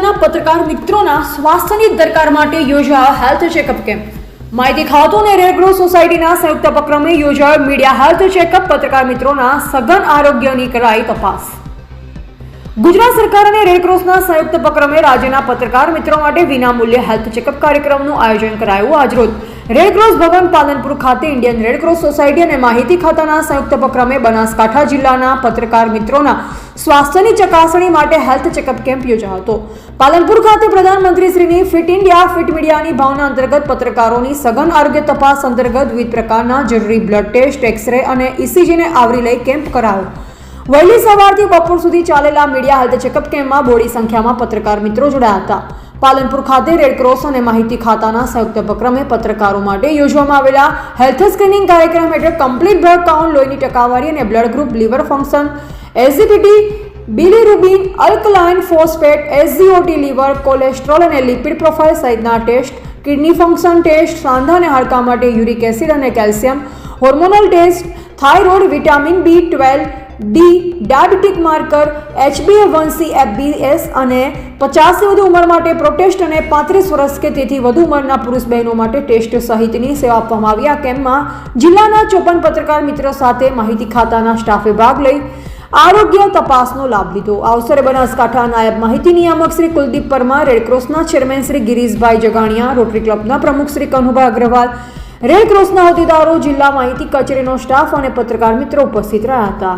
જિલ્લાના પત્રકાર મિત્રોના સ્વાસ્થ્યની દરકાર માટે યોજાયો હેલ્થ ચેકઅપ કેમ્પ. માહિતી ખાતું અને રેડક્રોસ સોસાયટીના સંયુક્ત ઉપક્રમે યોજાયો મીડિયા હેલ્થ ચેકઅપ. પત્રકાર મિત્રોના સઘન આરોગ્યની કરાઈ તપાસ. ગુજરાત સરકાર અને રેડક્રોસના સંયુક્ત ઉપક્રમે રાજ્યના પત્રકાર મિત્રો માટે વિનામૂલ્ય હેલ્થ ચેકઅપ કાર્યક્રમનું આયોજન કરાયું. આજરોજ રેડક્રોસ ભવન પાલનપુર ખાતે ઇન્ડિયન રેડક્રોસ સોસાયટી અને માહિતી ખાતાના સંયુક્ત ઉપક્રમે બનાસકાંઠા જિલ્લાના પત્રકાર મિત્રોના સ્વાસ્થ્યની ચકાસણી માટે હેલ્થ ચેકઅપ કેમ્પ યોજાયો હતો. પાલનપુર ખાતે પ્રધાનમંત્રીશ્રીની ફિટ ઇન્ડિયા ફિટ મીડિયાની ભાવના અંતર્ગત પત્રકારોની સઘન આરોગ્ય તપાસ અંતર્ગત વિવિધ પ્રકારના જરૂરી બ્લડ ટેસ્ટ, એક્સરે અને ઇસીજીને આવરી લઈ કેમ્પ કરાયો. વહેલી સવારથી બપોર સુધી ચાલેલા મીડિયા હેલ્થ ચેકઅપ કેમ્પમાં બોડી સંખ્યામાં પત્રકાર મિત્રો જોડાયા હતા. પાલનપુર ખાતે રેડક્રોસ અને માહિતી ખાતાના સંયુક્ત ઉપક્રમે પત્રકારો માટે યોજવામાં આવેલા હેલ્થ સ્ક્રીનિંગ કાર્યક્રમ હેઠળ કમ્પ્લીટ બ્લડ કાઉન્ટ, લોહીની ટકાવારી અને blood group, liver function, SGPT, bilirubin, alkaline phosphate, SGOT, liver, cholesterol અને લિપિડ પ્રોફાઇલ સહિતના ટેસ્ટ, કિડની ફંક્શન ટેસ્ટ, સાંધા અને હાડકાં માટે યુરિક એસિડ અને calcium, hormonal test, thyroid, vitamin B12, D, diabetic marker, HbA1c, FBS અને 50 થી વધુ ઉંમર માટે પ્રોટેસ્ટ અને 35 વર્ષ કે તેથી વધુ ઉંમરના પુરુષ બહેનો માટે ટેસ્ટ સહિતની સેવા આપવામાં આવી. આ કેમ્પમાં જિલ્લાના 54 પત્રકાર મિત્રો સાથે માહિતી ખાતાના સ્ટાફે ભાગ લઈ આરોગ્ય તપાસનો લાભ લીધો. આ અવસરે બનાસકાંઠા નાયબ માહિતી નિયામક શ્રી કુલદીપ પરમાર, રેડક્રોસના ચેરમેન શ્રી ગિરીશભાઈ જગાણિયા, રોટરી ક્લબના પ્રમુખ શ્રી કનુભાઈ અગ્રવાલ, રેડક્રોસના હોદ્દેદારો, જિલ્લા માહિતી કચેરીનો સ્ટાફ અને પત્રકાર મિત્રો ઉપસ્થિત રહ્યા હતા.